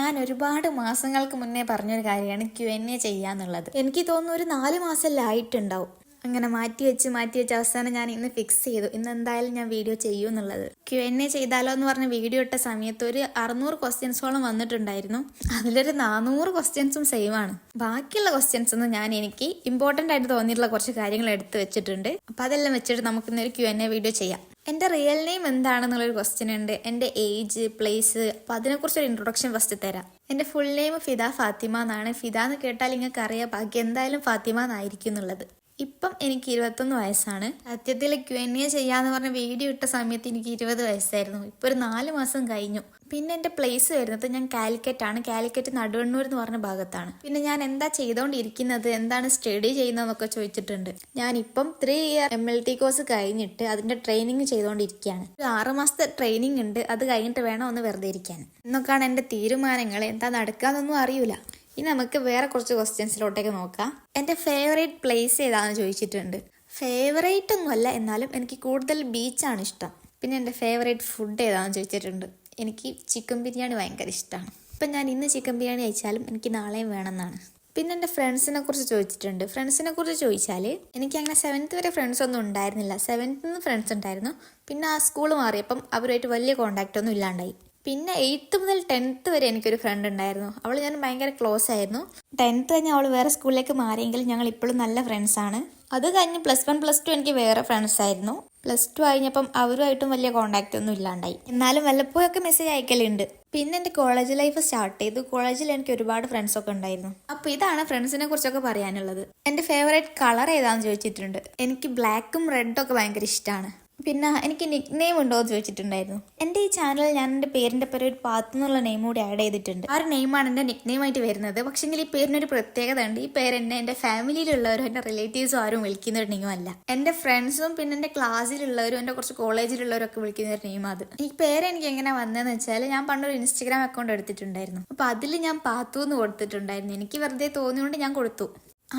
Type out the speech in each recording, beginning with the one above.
ഞാൻ ഒരുപാട് മാസങ്ങൾക്ക് മുന്നേ പറഞ്ഞൊരു കാര്യമാണ് Q&A ചെയ്യാന്നുള്ളത്. എനിക്ക് തോന്നുന്നു ഒരു 4 മാസമെല്ലാം ആയിട്ടുണ്ടാവും. അങ്ങനെ മാറ്റി വെച്ച് അവസാനം ഞാൻ ഇന്ന് ഫിക്സ് ചെയ്തു. ഇന്ന് എന്തായാലും ഞാൻ വീഡിയോ ചെയ്യൂ എന്നുള്ളത്. Q&A ചെയ്താലോ എന്ന് പറഞ്ഞ് വീഡിയോ ഇട്ട സമയത്ത് ഒരു 600 ക്വസ്റ്റ്യൻസോളം വന്നിട്ടുണ്ടായിരുന്നു. അതിലൊരു 400 ക്വസ്റ്റ്യൻസും സെയിം ആണ്. ബാക്കിയുള്ള ക്വസ്റ്റ്യൻസ് ഒന്നും ഞാൻ എനിക്ക് ഇമ്പോർട്ടൻ്റ് ആയിട്ട് തോന്നിയിട്ടുള്ള കുറച്ച് കാര്യങ്ങൾ എടുത്ത് വെച്ചിട്ടുണ്ട്. അപ്പം അതെല്ലാം വെച്ചിട്ട് നമുക്കിന്നൊരു Q&A വീഡിയോ ചെയ്യാം. എൻ്റെ റിയൽ നെയിം എന്താണെന്നുള്ളൊരു ക്വസ്റ്റ്യൻ ഉണ്ട്. എൻ്റെ ഏജ്, പ്ലേസ്, അപ്പം അതിനെക്കുറിച്ചൊരു ഇൻട്രൊഡക്ഷൻ ഫസ്റ്റ് തരാം. എൻ്റെ ഫുൾ നെയിം ഫിദ ഫാത്തിമ എന്നാണ്. ഫിദ എന്ന് കേട്ടാൽ നിങ്ങൾക്ക് അറിയാം, ബാക്കി എന്തായാലും ഫാത്തിമ എന്നായിരിക്കും എന്നുള്ളത്. ഇപ്പം എനിക്ക് 21 വയസ്സാണ്. സത്യത്തിൽ Q&A ചെയ്യാന്ന് പറഞ്ഞ വീഡിയോ ഇട്ട സമയത്ത് എനിക്ക് 20 വയസ്സായിരുന്നു. ഇപ്പോൾ ഒരു 4 മാസം കഴിഞ്ഞു. പിന്നെ എൻ്റെ പ്ലേസ് വരുന്നത് ഞാൻ കാലിക്കറ്റാണ്. കാലിക്കറ്റ് നടുവണ്ണൂർ എന്ന് പറഞ്ഞ ഭാഗത്താണ്. പിന്നെ ഞാൻ എന്താ ചെയ്തുകൊണ്ടിരിക്കുന്നത്, എന്താണ് സ്റ്റഡി ചെയ്യുന്നതെന്നൊക്കെ ചോദിച്ചിട്ടുണ്ട്. ഞാനിപ്പം 3 ഇയർ MLT കോഴ്സ് കഴിഞ്ഞിട്ട് അതിൻ്റെ ട്രെയിനിങ് ചെയ്തുകൊണ്ടിരിക്കുകയാണ്. ഒരു 6 മാസത്തെ ട്രെയിനിങ് ഉണ്ട്. അത് കഴിഞ്ഞിട്ട് വേണം ഒന്ന് വെറുതെ ഇരിക്കാൻ. എന്നൊക്കെയാണ് എൻ്റെ തീരുമാനങ്ങൾ. എന്താ നടക്കാന്നൊന്നും അറിയില്ല. ഇനി നമുക്ക് വേറെ കുറച്ച് ക്വസ്റ്റ്യൻസിലോട്ടേക്ക് നോക്കാം. എൻ്റെ ഫേവറേറ്റ് പ്ലേസ് ഏതാണെന്ന് ചോദിച്ചിട്ടുണ്ട്. ഫേവറേറ്റ് ഒന്നുമല്ല, എന്നാലും എനിക്ക് കൂടുതൽ ബീച്ചാണ് ഇഷ്ടം. പിന്നെ എൻ്റെ ഫേവറേറ്റ് ഫുഡ് ഏതാണെന്ന് ചോദിച്ചിട്ടുണ്ട്. എനിക്ക് ചിക്കൻ ബിരിയാണി ഭയങ്കര ഇഷ്ടമാണ്. ഇപ്പം ഞാൻ ഇന്ന് ചിക്കൻ ബിരിയാണി കഴിച്ചാലും എനിക്ക് നാളെയും വേണമെന്നാണ്. പിന്നെ എൻ്റെ ഫ്രണ്ട്സിനെ കുറിച്ച് ചോദിച്ചിട്ടുണ്ട്. ഫ്രണ്ട്സിനെ കുറിച്ച് ചോദിച്ചാൽ എനിക്ക് അങ്ങനെ 7th വരെ ഫ്രണ്ട്സ് ഒന്നും ഉണ്ടായിരുന്നില്ല. 7th നിന്ന് ഫ്രണ്ട്സ് ഉണ്ടായിരുന്നു. പിന്നെ ആ സ്കൂൾ മാറിയപ്പം അവരുമായിട്ട് വലിയ കോണ്ടാക്റ്റ് ഒന്നും ഇല്ലാണ്ടായി. പിന്നെ 8th മുതൽ 10th വരെ എനിക്കൊരു ഫ്രണ്ട് ഉണ്ടായിരുന്നു. അവൾ ഞാൻ ഭയങ്കര ക്ലോസ് ആയിരുന്നു. 10th കഴിഞ്ഞ് അവൾ വേറെ സ്കൂളിലേക്ക് മാറിയെങ്കിലും ഞങ്ങൾ ഇപ്പോഴും നല്ല ഫ്രണ്ട്സാണ്. അത് കഴിഞ്ഞ് +1 +2 എനിക്ക് വേറെ ഫ്രണ്ട്സ് ആയിരുന്നു. +2 കഴിഞ്ഞപ്പം അവരുമായിട്ടും വലിയ കോണ്ടാക്റ്റ് ഒന്നും ഇല്ലാണ്ടായി. എന്നാലും വല്ലപ്പോഴൊക്കെ മെസ്സേജ് അയക്കലുണ്ട്. പിന്നെ എൻ്റെ കോളേജ് ലൈഫ് സ്റ്റാർട്ട് ചെയ്തു. കോളേജിൽ എനിക്ക് ഒരുപാട് ഫ്രണ്ട്സൊക്കെ ഉണ്ടായിരുന്നു. അപ്പോൾ ഇതാണ് ഫ്രണ്ട്സിനെ കുറിച്ചൊക്കെ പറയാനുള്ളത്. എൻ്റെ ഫേവറേറ്റ് കളർ ഏതാണെന്ന് ചോദിച്ചിട്ടുണ്ട്. എനിക്ക് ബ്ലാക്കും റെഡും ഒക്കെ ഭയങ്കര ഇഷ്ടമാണ്. പിന്നെ എനിക്ക് നിക് നെയിം ഉണ്ടോ എന്ന് ചോദിച്ചിട്ടുണ്ടായിരുന്നു. എൻ്റെ ഈ ചാനൽ ഞാൻ എൻ്റെ പേരിൻ്റെ പേര് ഒരു പാത്ത് എന്നുള്ള നെയിം കൂടി ആഡ് ചെയ്തിട്ടുണ്ട്. ആ ഒരു നെയിമാണ് എൻ്റെ നിക് നെയിമായിട്ട് വരുന്നത്. പക്ഷേങ്കിൽ ഈ പേരിനൊരു പ്രത്യേകത ഉണ്ട്. ഈ പേര് എൻ്റെ ഫാമിലിയിലുള്ളവരും എൻ്റെ റിലേറ്റീവ്സും ആരും വിളിക്കുന്ന ഒരു നെയിമല്ല. എൻ്റെ ഫ്രണ്ട്സും പിന്നെ എൻ്റെ ക്ലാസ്സിലുള്ളവരും എൻ്റെ കുറച്ച് കോളേജിലുള്ളവരും ഒക്കെ വിളിക്കുന്ന ഒരു നെയിം അത്. ഈ പേര് എനിക്ക് എങ്ങനെ വന്നതെന്ന് വെച്ചാൽ ഞാൻ പണ്ടൊരു ഇൻസ്റ്റഗ്രാം അക്കൗണ്ട് എടുത്തിട്ടുണ്ടായിരുന്നു. അപ്പോൾ അതിൽ ഞാൻ പാത്തു എന്ന് കൊടുത്തിട്ടുണ്ടായിരുന്നു. എനിക്ക് വെറുതെ തോന്നിയോണ്ട് ഞാൻ കൊടുത്തു.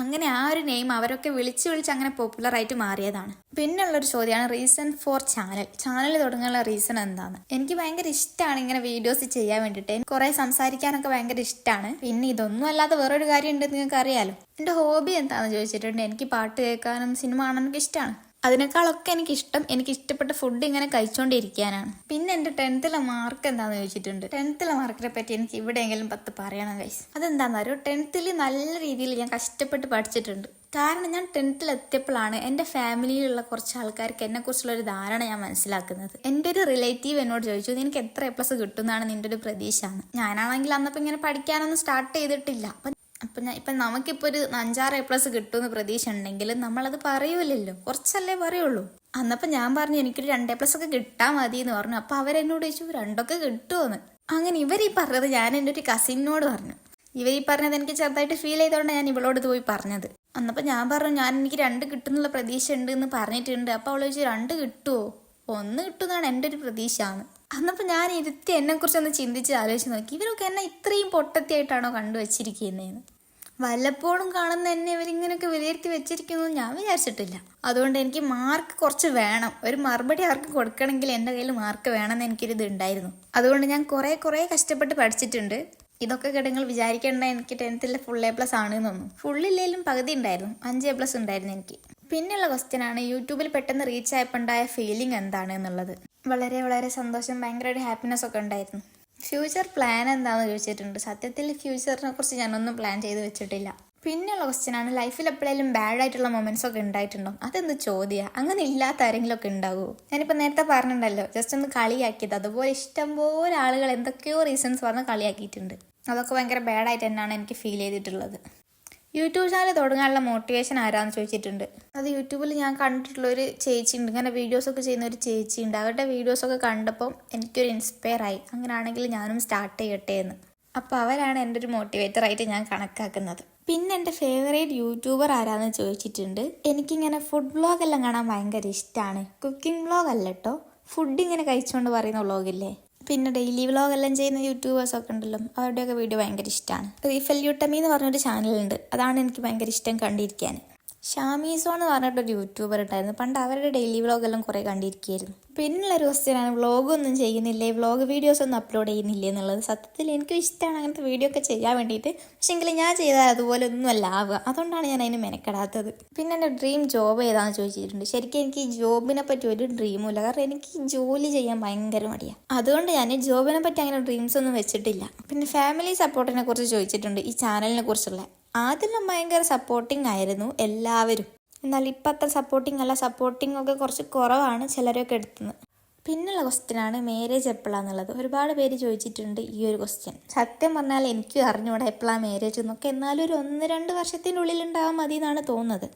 അങ്ങനെ ആ ഒരു നെയിം അവരൊക്കെ വിളിച്ച് അങ്ങനെ പോപ്പുലറായിട്ട് മാറിയതാണ്. പിന്നുള്ളൊരു ചോദ്യമാണ് റീസൺ ഫോർ ചാനൽ തുടങ്ങാനുള്ള റീസൺ എന്താണ്. എനിക്ക് ഭയങ്കര ഇഷ്ടമാണ് ഇങ്ങനെ വീഡിയോസ് ചെയ്യാൻ വേണ്ടിയിട്ട്. എനിക്ക് കുറേ സംസാരിക്കാനൊക്കെ ഭയങ്കര ഇഷ്ടമാണ്. പിന്നെ ഇതൊന്നും അല്ലാതെ വേറൊരു കാര്യം ഉണ്ട്, നിങ്ങൾക്ക് അറിയാലോ. എൻ്റെ ഹോബി എന്താണെന്ന് ചോദിച്ചിട്ടുണ്ട്. എനിക്ക് പാട്ട് കേൾക്കാനും സിനിമ കാണാനൊക്കെ ഇഷ്ടമാണ്. അതിനേക്കാളൊക്കെ എനിക്കിഷ്ടം എനിക്ക് ഇഷ്ടപ്പെട്ട ഫുഡ് ഇങ്ങനെ കഴിച്ചുകൊണ്ടിരിക്കാനാണ്. പിന്നെ എൻ്റെ 10th മാർക്ക് എന്താണെന്ന് ചോദിച്ചിട്ടുണ്ട്. 10th മാർക്കിനെ പറ്റി എനിക്ക് ഇവിടെയെങ്കിലും 10 പറയണം ഗൈസ്. അതെന്താണെന്ന് അറിയോ, 10th നല്ല രീതിയിൽ ഞാൻ കഷ്ടപ്പെട്ട് പഠിച്ചിട്ടുണ്ട്. കാരണം ഞാൻ 10th എത്തിയപ്പോഴാണ് എൻ്റെ ഫാമിലിയിലുള്ള കുറച്ച് ആൾക്കാർക്ക് എന്നെക്കുറിച്ചുള്ളൊരു ധാരണ ഞാൻ മനസ്സിലാക്കുന്നത്. എൻ്റെ ഒരു റിലേറ്റീവ് എന്നോട് ചോദിച്ചു, നിനക്ക് എത്ര A+ കിട്ടും എന്നാണ് നിൻ്റെ ഒരു പ്രതീക്ഷയാണ്. ഞാനാണെങ്കിൽ അന്നപ്പോൾ ഇങ്ങനെ പഠിക്കാനൊന്നും സ്റ്റാർട്ട് ചെയ്തിട്ടില്ല. ഇപ്പം നമുക്കിപ്പോൾ ഒരു 5-6 A+ കിട്ടുമെന്ന് പ്രതീക്ഷ ഉണ്ടെങ്കിൽ നമ്മളത് പറയൂലല്ലോ, കുറച്ചല്ലേ പറയുള്ളൂ. അന്നപ്പോൾ ഞാൻ പറഞ്ഞു എനിക്കൊരു 2 A+ ഒക്കെ കിട്ടാൻ മതി എന്ന് പറഞ്ഞു. അപ്പോൾ അവരെന്നോട് ചോദിച്ചു 2 ഒക്കെ കിട്ടുമോന്ന്. അങ്ങനെ ഇവർ ഈ പറഞ്ഞത് ഞാൻ എൻ്റെ ഒരു കസിനോട് പറഞ്ഞു. ഇവർ ഈ പറഞ്ഞത് എനിക്ക് ചെറുതായിട്ട് ഫീൽ ചെയ്തോണ്ട് ഞാൻ ഇവളോട് ഇത് പോയി പറഞ്ഞത്. അന്നപ്പോൾ ഞാൻ പറഞ്ഞു എനിക്ക് 2 കിട്ടുന്നുള്ള പ്രതീക്ഷ ഉണ്ട് എന്ന് പറഞ്ഞിട്ടുണ്ട്. അപ്പോൾ അവൾ ചോദിച്ചു 2 കിട്ടുമോ? 1 കിട്ടുമെന്നാണ് എൻ്റെ ഒരു പ്രതീക്ഷ ആണ്. അന്നപ്പോൾ ഞാൻ ഇരുത്തി എന്നെക്കുറിച്ചൊന്ന് ചിന്തിച്ച് ആലോചിച്ച് നോക്കി, ഇവരൊക്കെ എന്നെ ഇത്രയും പൊട്ടത്തിയായിട്ടാണോ കണ്ടുവച്ചിരിക്കുന്നതെന്ന്. വല്ലപ്പോഴും കാണുന്ന എന്നെ ഇവരിങ്ങനെയൊക്കെ വിലയിരുത്തി വെച്ചിരിക്കുന്നു ഞാൻ വിചാരിച്ചിട്ടില്ല. അതുകൊണ്ട് എനിക്ക് മാർക്ക് കുറച്ച് വേണം. ഒരു മറുപടി അവർക്ക് കൊടുക്കണമെങ്കിൽ എൻ്റെ കയ്യിൽ മാർക്ക് വേണമെന്ന് എനിക്കൊരിത് ഉണ്ടായിരുന്നു. അതുകൊണ്ട് ഞാൻ കുറേ കഷ്ടപ്പെട്ട് പഠിച്ചിട്ടുണ്ട്. ഇതൊക്കെ ഘടകങ്ങൾ വിചാരിക്കേണ്ട എനിക്ക് 10th ഫുൾ A+ ആണെന്നൊന്നും. ഫുള്ളില്ലെങ്കിലും പകുതി ഉണ്ടായിരുന്നു. 5 A+ ഉണ്ടായിരുന്നു എനിക്ക്. പിന്നെയുള്ള ക്വസ്റ്റ്യൻ ആണ് യൂട്യൂബിൽ പെട്ടെന്ന് റീച്ച് ആയപ്പോൾ ഉണ്ടായ ഫീലിംഗ് എന്താണ് എന്നുള്ളത്. വളരെ സന്തോഷം, ഭയങ്കര ഒരു ഹാപ്പിനെസ് ഒക്കെ ഉണ്ടായിരുന്നു. ഫ്യൂച്ചർ പ്ലാൻ എന്താണെന്ന് ചോദിച്ചിട്ടുണ്ട്. സത്യത്തിൽ ഫ്യൂച്ചറിനെ കുറിച്ച് ഞാനൊന്നും പ്ലാൻ ചെയ്ത് വെച്ചിട്ടില്ല. പിന്നെയുള്ള ക്വസ്റ്റ്യൻ ആണ് ലൈഫിൽ എപ്പോഴെങ്കിലും ബാഡ് ആയിട്ടുള്ള മൊമെന്റ്സ് ഒക്കെ ഉണ്ടായിട്ടുണ്ടോ? അതെന്ത് ചോദ്യം, അങ്ങനെ ഇല്ലാത്ത ആരെങ്കിലും ഒക്കെ ഉണ്ടാവുമോ? ഞാനിപ്പോൾ നേരത്തെ പറഞ്ഞിട്ടുണ്ടല്ലോ, ജസ്റ്റ് ഒന്ന് കളിയാക്കിയത്. അതുപോലെ ഇഷ്ടംപോലെ ആളുകൾ എന്തൊക്കെയോ റീസൺസ് പറഞ്ഞ് കളിയാക്കിയിട്ടുണ്ട്. അതൊക്കെ ഭയങ്കര ബാഡായിട്ട് തന്നെയാണ് എനിക്ക് ഫീൽ ചെയ്തിട്ടുള്ളത്. യൂട്യൂബ് ചാനൽ തുടങ്ങാനുള്ള മോട്ടിവേഷൻ ആരാന്ന് ചോദിച്ചിട്ടുണ്ട്. അത് യൂട്യൂബിൽ ഞാൻ കണ്ടിട്ടുള്ളൊരു ചേച്ചി ഉണ്ട്, ഇങ്ങനെ വീഡിയോസൊക്കെ ചെയ്യുന്ന ഒരു ചേച്ചി ഉണ്ട്. അവരുടെ വീഡിയോസൊക്കെ കണ്ടപ്പോൾ എനിക്കൊരു ഇൻസ്പയർ ആയി, അങ്ങനെയാണെങ്കിൽ ഞാനും സ്റ്റാർട്ട് ചെയ്യട്ടെ എന്ന്. അപ്പോൾ അവരാണ് എൻ്റെ ഒരു മോട്ടിവേറ്ററായിട്ട് ഞാൻ കണക്കാക്കുന്നത്. പിന്നെ എൻ്റെ ഫേവറേറ്റ് യൂട്യൂബർ ആരാന്ന് ചോദിച്ചിട്ടുണ്ട്. എനിക്കിങ്ങനെ ഫുഡ് വ്ളോഗെല്ലാം കാണാൻ ഭയങ്കര ഇഷ്ടമാണ്. കുക്കിംഗ് വ്ളോഗ് അല്ല കേട്ടോ, ഫുഡ് ഇങ്ങനെ കഴിച്ചുകൊണ്ട് പറയുന്ന വ്ളോഗില്ലേ. പിന്നെ ഡെയിലി വ്ളോഗെല്ലാം ചെയ്യുന്ന യൂട്യൂബേഴ്സൊക്കെ ഉണ്ടല്ലോ, അവരുടെയൊക്കെ വീഡിയോ ഭയങ്കര ഇഷ്ടമാണ്. റീഫൽ യൂട്ടമി എന്ന് പറഞ്ഞൊരു ചാനലുണ്ട്, അതാണ് എനിക്ക് ഭയങ്കര ഇഷ്ടം കണ്ടിരിക്കാൻ. ഷാമീസോ എന്ന് പറഞ്ഞിട്ടൊരു യൂട്യൂബർ ഉണ്ടായിരുന്നു. പണ്ട് അവരുടെ ഡെയിലി വ്ളോഗെല്ലാം കുറേ കണ്ടിരിക്കുകയായിരുന്നു. പിന്നുള്ളൊരു ക്വസ്റ്റ്യനാണ് വ്ളോഗൊന്നും ചെയ്യുന്നില്ലേ, വ്ളോഗ് വീഡിയോസ് ഒന്നും അപ്ലോഡ് ചെയ്യുന്നില്ലേ എന്നുള്ളത്. സത്യത്തിൽ എനിക്കും ഇഷ്ടമാണ് അങ്ങനത്തെ വീഡിയോ ഒക്കെ ചെയ്യാൻ വേണ്ടിയിട്ട്. പക്ഷേങ്കിൽ ഞാൻ ചെയ്താൽ അതുപോലെ ഒന്നുമല്ല ആവുക. അതുകൊണ്ടാണ് ഞാൻ അതിന് മെനക്കെടാത്തത്. പിന്നെ എൻ്റെ ഡ്രീം ജോബ് ഏതാണെന്ന് ചോദിച്ചിട്ടുണ്ട്. ശരിക്കും എനിക്ക് ഈ ജോബിനെ പറ്റി ഒരു ഡ്രീമും ഇല്ല. കാരണം എനിക്ക് ജോലി ചെയ്യാൻ ഭയങ്കര മടിയാണ്. അതുകൊണ്ട് ഞാൻ ജോബിനെ പറ്റി അങ്ങനെ ഡ്രീംസ് ഒന്നും വെച്ചിട്ടില്ല. പിന്നെ ഫാമിലി സപ്പോർട്ടിനെ കുറിച്ച് ചോദിച്ചിട്ടുണ്ട്, ഈ ചാനലിനെ കുറിച്ചുള്ള. ആദ്യം ഭയങ്കര സപ്പോർട്ടിങ് ആയിരുന്നു എല്ലാവരും. എന്നാൽ ഇപ്പം അത്ര സപ്പോർട്ടിങ് അല്ല. സപ്പോർട്ടിങ് ഒക്കെ കുറച്ച് കുറവാണ് ചിലരൊക്കെ എടുത്തുന്നത്. പിന്നുള്ള ക്വസ്റ്റ്യനാണ് മാരേജ് എപ്പോഴാന്നുള്ളത്. ഒരുപാട് പേര് ചോദിച്ചിട്ടുണ്ട് ഈ ഒരു ക്വസ്റ്റ്യൻ. സത്യം പറഞ്ഞാൽ എനിക്കും അറിഞ്ഞൂടെ എപ്പോഴാണ് മാരേജ് എന്നൊക്കെ. എന്നാലും ഒരു 1-2 വർഷത്തിനുള്ളിൽ ഉണ്ടാവാൻ മതി എന്നാണ് തോന്നുന്നത്.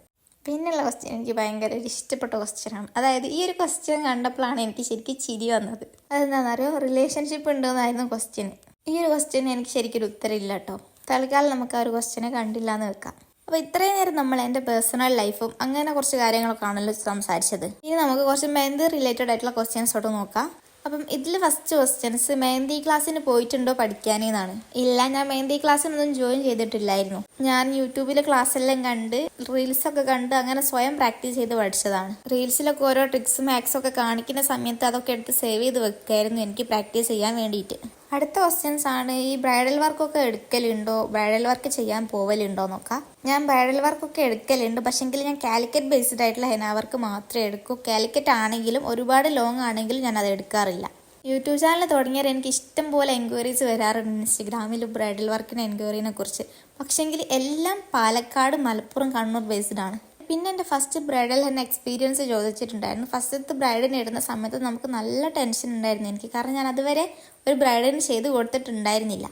പിന്നുള്ള ക്വസ്റ്റ്യൻ എനിക്ക് ഭയങ്കര ഇഷ്ടപ്പെട്ട ക്വസ്റ്റ്യനാണ്. അതായത് ഈ ഒരു ക്വസ്റ്റ്യൻ കണ്ടപ്പോഴാണ് എനിക്ക് ശരിക്കും ചിരി വന്നത്. അതെന്താണെന്നറിയോ, റിലേഷൻഷിപ്പ് ഉണ്ടോയെന്നായിരുന്നു ക്വസ്റ്റ്യന്. ഈ ഒരു ക്വസ്റ്റ്യന് എനിക്ക് ശരിക്കൊരു ഉത്തരമില്ല കേട്ടോ. തൽക്കാലം നമുക്ക് ആ ഒരു ക്വസ്റ്റ്യനെ കണ്ടില്ല എന്ന് വെക്കാം. അപ്പോൾ ഇത്രയും നേരം നമ്മൾ എൻ്റെ പേഴ്സണൽ ലൈഫും അങ്ങനെ കുറച്ച് കാര്യങ്ങളൊക്കെ ആണല്ലോ സംസാരിച്ചത്. ഇനി നമുക്ക് കുറച്ച് മെഹന്തി റിലേറ്റഡ് ആയിട്ടുള്ള ക്വസ്റ്റ്യൻസോട്ട് നോക്കാം. അപ്പം ഇതിൽ ഫസ്റ്റ് ക്വസ്റ്റ്യൻസ്, മെഹന്തി ക്ലാസ്സിന് പോയിട്ടുണ്ടോ പഠിക്കാനെന്നാണ്. ഇല്ല, ഞാൻ മെഹന്തി ക്ലാസ്സിനൊന്നും ജോയിൻ ചെയ്തിട്ടില്ലായിരുന്നു. ഞാൻ യൂട്യൂബിൽ ക്ലാസ്സെല്ലാം കണ്ട് റീൽസൊക്കെ കണ്ട് അങ്ങനെ സ്വയം പ്രാക്ടീസ് ചെയ്ത് പഠിച്ചതാണ്. റീൽസിലൊക്കെ ഓരോ ട്രിക്സും മാക്സും ഒക്കെ കാണിക്കുന്ന സമയത്ത് അതൊക്കെ എടുത്ത് സേവ് ചെയ്ത് വെക്കായിരുന്നു എനിക്ക് പ്രാക്ടീസ് ചെയ്യാൻ വേണ്ടിയിട്ട്. അടുത്ത ക്വസ്റ്റ്യൻസ് ആണ്, ഈ ബ്രൈഡൽ വർക്കൊക്കെ എടുക്കലുണ്ടോ, ബ്രൈഡൽ വർക്ക് ചെയ്യാൻ പോവലുണ്ടോ നോക്കാം. ഞാൻ ബ്രൈഡൽ വർക്കൊക്കെ എടുക്കലുണ്ട്. പക്ഷേങ്കിൽ ഞാൻ കാലിക്കറ്റ് ബേസ്ഡ് ആയിട്ടുള്ള ഹെന വർക്ക് മാത്രമേ എടുക്കൂ. കാലിക്കറ്റ് ആണെങ്കിലും ഒരുപാട് ലോങ് ആണെങ്കിലും ഞാൻ അത് എടുക്കാറില്ല. യൂട്യൂബ് ചാനൽ തുടങ്ങിയാൽ എനിക്ക് ഇഷ്ടം പോലെ എൻക്വയറീസ് വരാറുണ്ട് ഇൻസ്റ്റഗ്രാമിൽ ബ്രൈഡൽ വർക്കിന് എൻക്വയറിനെ കുറിച്ച്. പക്ഷേങ്കിൽ എല്ലാം പാലക്കാട്, മലപ്പുറം, കണ്ണൂർ ബേസ്ഡ് ആണ്. പിന്നെ എൻ്റെ ഫസ്റ്റ് ബ്രൈഡൽ ഹെന്ന എക്സ്പീരിയൻസ് ചോദിച്ചിട്ടുണ്ടായിരുന്നു. ഫസ്റ്റത്തെ ബ്രൈഡിന് ഇടുന്ന സമയത്ത് നമുക്ക് നല്ല ടെൻഷൻ ഉണ്ടായിരുന്നു എനിക്ക്. കാരണം ഞാൻ അതുവരെ ഒരു ബ്രൈഡിന് ചെയ്ത് കൊടുത്തിട്ടുണ്ടായിരുന്നില്ല.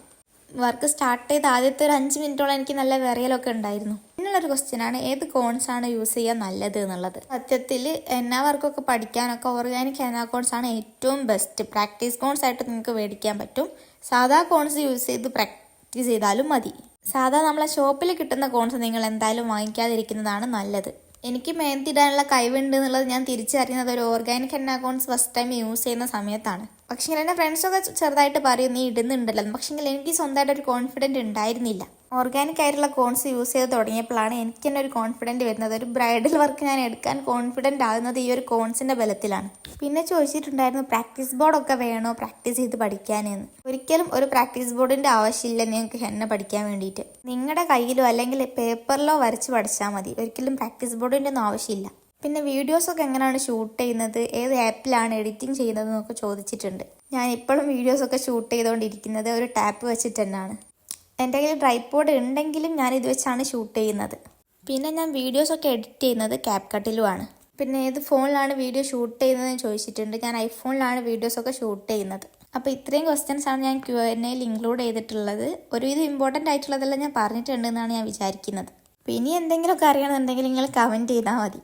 വർക്ക് സ്റ്റാർട്ട് ചെയ്ത് ആദ്യത്തെ ഒരു 5 മിനിറ്റോളം എനിക്ക് നല്ല വിറയലൊക്കെ ഉണ്ടായിരുന്നു. പിന്നുള്ളൊരു ക്വസ്റ്റ്യനാണ്, ഏത് കോൺസാണ് യൂസ് ചെയ്യാൻ നല്ലത് എന്നുള്ളത്. സത്യത്തിൽ ഹെന്ന വർക്കൊക്കെ പഠിക്കാനൊക്കെ ഓർഗാനിക് ഹെന്ന കോൺസ് ആണ് ഏറ്റവും ബെസ്റ്റ്. പ്രാക്ടീസ് കോൺസ് ആയിട്ട് നിങ്ങൾക്ക് മേടിക്കാൻ പറ്റും. സാധാ കോൺസ് യൂസ് ചെയ്ത് പ്രാക്ടീസ് ചെയ്താലും മതി. സാധാ നമ്മളെ ഷോപ്പിൽ കിട്ടുന്ന കോൺസ് നിങ്ങൾ എന്തായാലും വാങ്ങിക്കാതിരിക്കുന്നതാണ് നല്ലത്. എനിക്ക് മെഹന്തി ഇടാനുള്ള കഴിവുണ്ട് എന്നുള്ളത് ഞാൻ തിരിച്ചറിയുന്നത് ഒരു organic henna cones first time use ചെയ്യുന്ന സമയത്താണ്. പക്ഷേ എൻ്റെ ഫ്രണ്ട്സൊക്കെ ചെറുതായിട്ട് പറയും നീ ഇടുന്നുണ്ടല്ലോ. പക്ഷേ എനിക്ക് സ്വന്തമായിട്ടൊരു കോൺഫിഡൻറ്റ് ഉണ്ടായിരുന്നില്ല. ഓർഗാനിക് ആയിട്ടുള്ള കോൺസ് യൂസ് ചെയ്ത് തുടങ്ങിയപ്പോഴാണ് എനിക്ക് തന്നെ ഒരു കോൺഫിഡൻറ്റ് വരുന്നത്. ഒരു ബ്രൈഡൽ വർക്ക് ഞാൻ എടുക്കാൻ കോൺഫിഡൻ്റ് ആകുന്നത് ഈ ഒരു കോൺസിൻ്റെ ബലത്തിലാണ്. പിന്നെ ചോദിച്ചിട്ടുണ്ടായിരുന്നു, പ്രാക്ടീസ് ബോർഡൊക്കെ വേണോ പ്രാക്ടീസ് ചെയ്ത് പഠിക്കാനെന്ന്. ഒരിക്കലും ഒരു പ്രാക്ടീസ് ബോർഡിൻ്റെ ആവശ്യമില്ല നിങ്ങൾക്ക് ഹെന്ന പഠിക്കാൻ വേണ്ടിയിട്ട്. നിങ്ങളുടെ കയ്യിലോ അല്ലെങ്കിൽ പേപ്പറിലോ വരച്ച് പഠിച്ചാൽ മതി. ഒരിക്കലും പ്രാക്ടീസ് ബോർഡിൻ്റെ ഒന്നും ആവശ്യമില്ല. പിന്നെ വീഡിയോസൊക്കെ എങ്ങനെയാണ് ഷൂട്ട് ചെയ്യുന്നത്, ഏത് ആപ്പിലാണ് എഡിറ്റിംഗ് ചെയ്യുന്നത് എന്നൊക്കെ ചോദിച്ചിട്ടുണ്ട്. ഞാൻ ഇപ്പോഴും വീഡിയോസൊക്കെ ഷൂട്ട് ചെയ്തുകൊണ്ടിരിക്കുന്നത് ഒരു ടാപ്പ് വെച്ചിട്ട് തന്നെയാണ്. എൻ്റെ കയ്യിൽ ട്രൈപോഡ് ഉണ്ടെങ്കിലും ഞാൻ ഇത് വെച്ചാണ് ഷൂട്ട് ചെയ്യുന്നത്. പിന്നെ ഞാൻ വീഡിയോസൊക്കെ എഡിറ്റ് ചെയ്യുന്നത് ക്യാപ്കട്ടിലുമാണ്. പിന്നെ ഏത് ഫോണിലാണ് വീഡിയോ ഷൂട്ട് ചെയ്യുന്നതെന്ന് ചോദിച്ചിട്ടുണ്ട്. ഞാൻ ഐഫോണിലാണ് വീഡിയോസൊക്കെ ഷൂട്ട് ചെയ്യുന്നത്. അപ്പോൾ ഇത്രയും ക്വസ്റ്റ്യൻസ് ആണ് ഞാൻ Q&Aയിൽ ഇൻക്ലൂഡ് ചെയ്തിട്ടുള്ളത്. ഒരുവിധം ഇമ്പോർട്ടൻ്റ് ആയിട്ടുള്ളതെല്ലാം ഞാൻ പറഞ്ഞിട്ടുണ്ടെന്നാണ് ഞാൻ വിചാരിക്കുന്നത്. അപ്പോൾ ഇനി എന്തെങ്കിലുമൊക്കെ അറിയണമെന്നുണ്ടെങ്കിൽ നിങ്ങൾ കമൻറ്റ് ചെയ്താൽ മതി.